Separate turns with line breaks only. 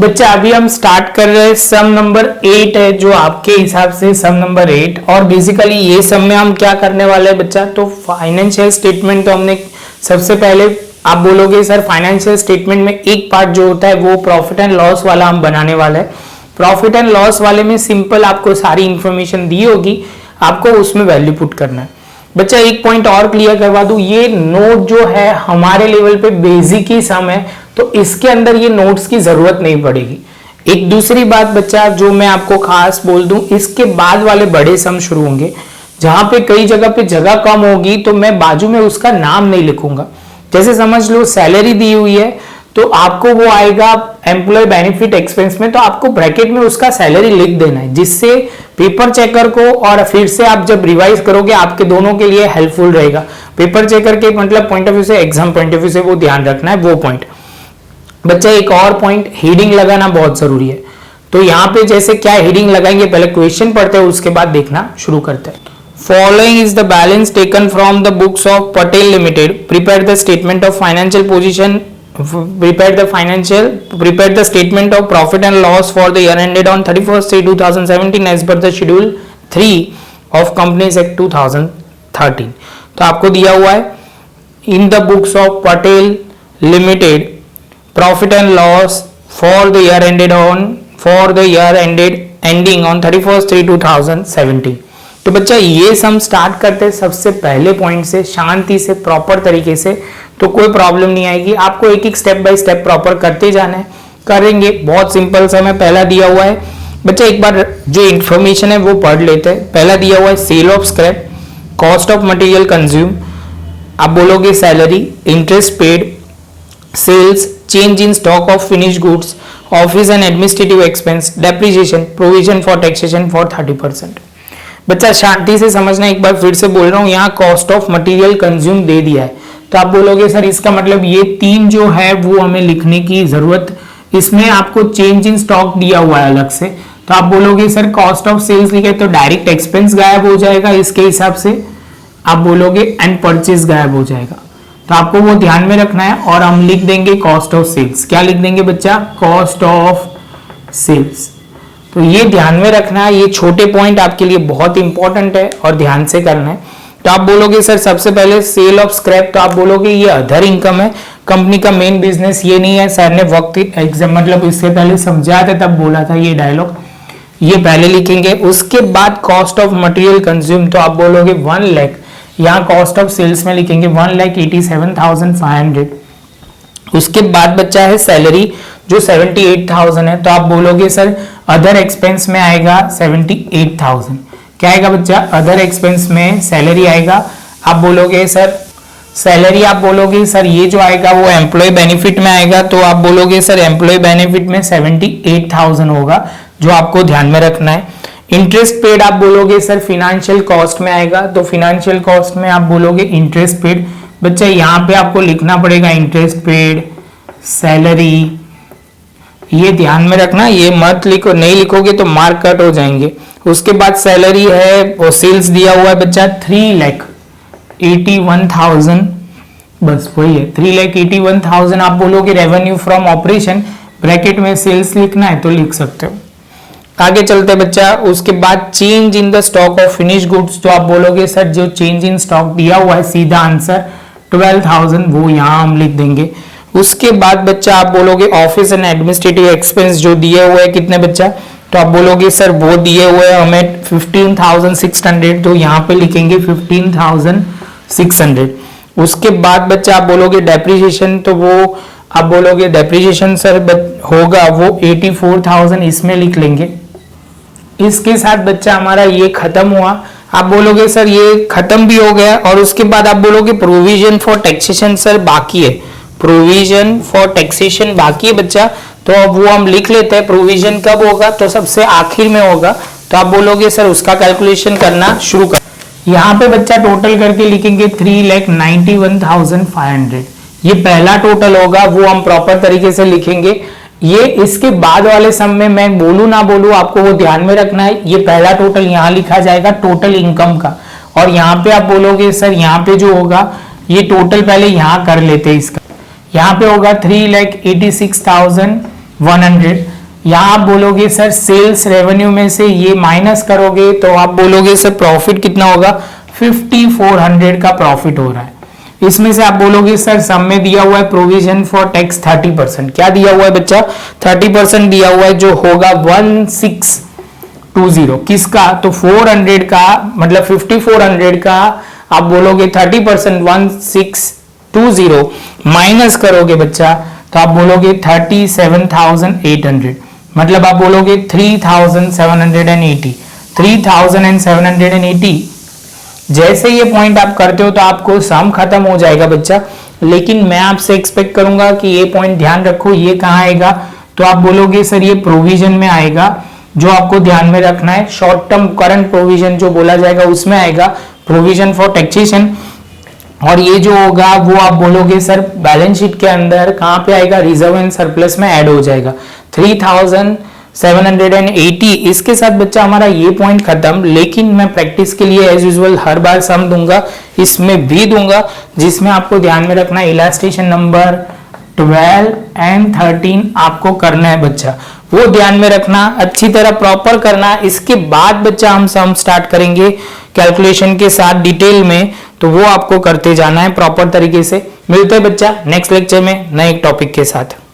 बच्चा अभी हम स्टार्ट कर रहे हैं सम नंबर 8 है जो आपके हिसाब से सम नंबर 8 और बेसिकली ये सम में हम क्या करने वाले हैं बच्चा। तो फाइनेंशियल स्टेटमेंट तो हमने सबसे पहले आप बोलोगे सर फाइनेंशियल स्टेटमेंट में एक पार्ट जो होता है वो प्रॉफिट एंड लॉस वाला हम बनाने वाला है। प्रॉफिट एंड लॉस वाले में सिंपल आपको सारी इंफॉर्मेशन दी होगी, आपको उसमें वैल्यू पुट करना है। बच्चा एक पॉइंट और क्लियर करवा दूं, ये नोट जो है हमारे लेवल पे बेसिक ही सम है तो इसके अंदर ये नोट्स की जरूरत नहीं पड़ेगी। एक दूसरी बात बच्चा जो मैं आपको खास बोल दूं, इसके बाद वाले बड़े सम शुरू होंगे जहां पे कई जगह पे जगह कम होगी तो मैं बाजू में उसका नाम नहीं लिखूंगा। जैसे समझ लो सैलरी दी हुई है तो आपको वो आएगा एम्प्लॉय बेनिफिट एक्सपेंस में, तो आपको ब्रैकेट में उसका सैलरी लिख देना है जिससे पेपर चेकर को और फिर से आप जब रिवाइज करोगे आपके दोनों के लिए हेल्पफुल रहेगा। पेपर चेकर के मतलब पॉइंट ऑफ व्यू से, एग्जाम पॉइंट ऑफ व्यू से वो ध्यान रखना है वो पॉइंट। बच्चा एक और पॉइंट, हेडिंग लगाना बहुत जरूरी है। तो यहाँ पे जैसे क्या हेडिंग लगाएंगे, पहले क्वेश्चन पढ़ते हैं उसके बाद देखना शुरू करते हैं। Following is the balance taken from the books of Patel Limited. Prepare the statement of financial position. Prepare the statement of profit and loss for the year ended on 31st/2017 as per the schedule 3 of Companies Act 2013. तो आपको दिया हुआ है in the books of Patel Limited profit and loss for the year ending on 31st/2017. तो बच्चा ये सम start करते हैं सबसे पहले पॉइंट से, शांति से प्रॉपर तरीके से, तो कोई प्रॉब्लम नहीं आएगी। आपको एक एक स्टेप बाय स्टेप प्रॉपर करते जाना है, करेंगे। बहुत सिंपल सम है, पहला दिया हुआ है बच्चा, एक बार जो इंफॉर्मेशन है वो पढ़ लेते हैं। पहला दिया हुआ है sale of scrap, cost of material consume, आप बोलोगे salary, interest paid, sales, change in stock of finish goods, office and administrative expense, depreciation, provision for taxation for 30%। बच्चा शांति से समझना, एक बार फिर से बोल रहा हूं, यहाँ कॉस्ट ऑफ मटेरियल कंज्यूम दे दिया है तो आप बोलोगे सर इसका मतलब ये तीन जो है वो हमें लिखने की जरूरत, इसमें आपको चेंज इन स्टॉक दिया हुआ है अलग से, तो आप बोलोगे सर कॉस्ट ऑफ सेल्स लिखे तो डायरेक्ट एक्सपेंस गायब हो जाएगा इसके हिसाब से, आप बोलोगे एंड परचेज गायब हो जाएगा। तो आपको वो ध्यान में रखना है और हम लिख देंगे कॉस्ट ऑफ सेल्स। क्या लिख देंगे बच्चा? Cost of sales. तो ये ध्यान में रखना है, ये छोटे पॉइंट आपके लिए बहुत इंपॉर्टेंट है और ध्यान से करना है। तो आप बोलोगे सर सबसे पहले सेल ऑफ स्क्रैप, तो आप बोलोगे ये अदर इनकम है, कंपनी का मेन बिजनेस ये नहीं है। सर ने वक्त एग्जाम मतलब इससे पहले समझाया था तब बोला था ये डायलॉग, ये पहले लिखेंगे। उसके बाद कॉस्ट ऑफ मटेरियल कंज्यूम, तो आप बोलोगे 1 लाख, यहाँ कॉस्ट ऑफ सेल्स में लिखेंगे 1,87,500। उसके बाद बच्चा है सैलरी जो 78,000 है, तो आप बोलोगे सर अदर एक्सपेंस में आएगा 78,000। क्या आएगा बच्चा? अदर एक्सपेंस में सैलरी आएगा। आप बोलोगे सर सैलरी, आप बोलोगे सर ये जो आएगा वो एम्प्लॉय बेनिफिट में आएगा, तो आप बोलोगे सर एम्प्लॉय बेनिफिट में 78,000 होगा, जो आपको ध्यान में रखना है। इंटरेस्ट पेड आप बोलोगे सर फिनेंशियल कॉस्ट में आएगा, तो फिनेंशियल कॉस्ट में आप बोलोगे इंटरेस्ट पेड। बच्चा यहाँ पे आपको लिखना पड़ेगा इंटरेस्ट पेड, सैलरी, ये ध्यान में रखना, ये मत लिखो, नहीं लिखोगे तो मार्क कट हो जाएंगे। उसके बाद सैलरी है और सेल्स दिया हुआ है बच्चा 3,81,000, बस वही है 3,81,000। आप बोलोगे रेवेन्यू फ्रॉम ऑपरेशन, ब्रैकेट में सेल्स लिखना है तो लिख सकते हो। आगे चलते हैं बच्चा। उसके बाद change in the stock of finish goods, तो आप बोलोगे सर जो चेंज इन स्टॉक दिया हुआ है सीधा आंसर 12,000, वो यहाँ हम लिख देंगे। उसके बाद बच्चा आप बोलोगे ऑफिस एंड एडमिनिस्ट्रेटिव एक्सपेंस जो दिए हुए हैं कितने बच्चा, तो आप बोलोगे सर वो दिए हुए हैं हमें 15,600, तो यहाँ पे लिखेंगे 15,600। उसके बाद बच्चा आप बोलोगे डेप्रिसिएशन, तो वो आप बोलोगे डेप्रिसिएशन सर होगा वो 84,000, इसमें लिख लेंगे। इसके साथ बच्चा हमारा ये खत्म हुआ। आप बोलोगे सर ये खत्म भी हो गया, और उसके बाद आप बोलोगे प्रोविजन फॉर टैक्सेशन सर बाकी है, प्रोविजन फॉर टैक्सेशन बाकी है बच्चा, तो अब वो हम लिख लेते हैं। प्रोविजन कब होगा? तो सबसे आखिर में होगा, तो आप बोलोगे सर उसका कैलकुलेशन करना शुरू कर। यहाँ पे बच्चा टोटल करके लिखेंगे 3,91,500, ये पहला टोटल होगा, वो हम प्रॉपर तरीके से लिखेंगे। ये इसके बाद वाले सम में मैं बोलू ना बोलू आपको वो ध्यान में रखना है। ये पहला टोटल यहाँ लिखा जाएगा टोटल इनकम का, और यहाँ पे आप बोलोगे सर यहाँ पे जो होगा ये टोटल पहले यहाँ कर लेते हैं, इसका यहाँ पे होगा 3,86,000 100। यहाँ आप बोलोगे सर सेल्स रेवेन्यू में से ये माइनस करोगे तो आप बोलोगे सर प्रॉफिट कितना होगा, 5400 का प्रॉफिट हो रहा है। इसमें से आप बोलोगे सर सम में दिया हुआ है प्रोविजन फॉर टैक्स 30%, क्या दिया हुआ है बच्चा, 30% दिया हुआ है जो होगा 1620। किसका, तो 400 का मतलब 5400 का आप बोलोगे 30% 1620 माइनस करोगे बच्चा तो आप बोलोगे 37,800, मतलब आप बोलोगे 3780। 3780 जैसे ये पॉइंट आप करते हो तो आपको सम खत्म हो जाएगा बच्चा, लेकिन मैं आपसे एक्सपेक्ट करूंगा कि ये पॉइंट ध्यान रखो, ये कहाँ आएगा, तो आप बोलोगे सर ये प्रोविजन में आएगा। जो आपको ध्यान में रखना है शॉर्ट टर्म करंट प्रोविजन जो बोला जाएगा उसमें आएगा प्रोविजन फॉर टैक्सेशन, और ये जो होगा वो आप बोलोगे सर बैलेंस शीट के अंदर कहाँ पे आएगा, रिजर्व एंड सरप्लस में ऐड हो जाएगा 3780। इसके साथ बच्चा हमारा ये पॉइंट खत्म, लेकिन मैं प्रैक्टिस के लिए एज यूजुअल हर बार सम दूंगा, इसमें भी दूंगा, जिसमें आपको ध्यान में रखना है इलास्ट्रेशन नंबर 12 एंड 13 आपको करना है बच्चा, वो ध्यान में रखना, अच्छी तरह प्रॉपर करना। इसके बाद बच्चा हम सम स्टार्ट करेंगे कैलकुलेशन के साथ डिटेल में, तो वो आपको करते जाना है प्रॉपर तरीके से। मिलते हैं बच्चा नेक्स्ट लेक्चर में नए एक टॉपिक के साथ।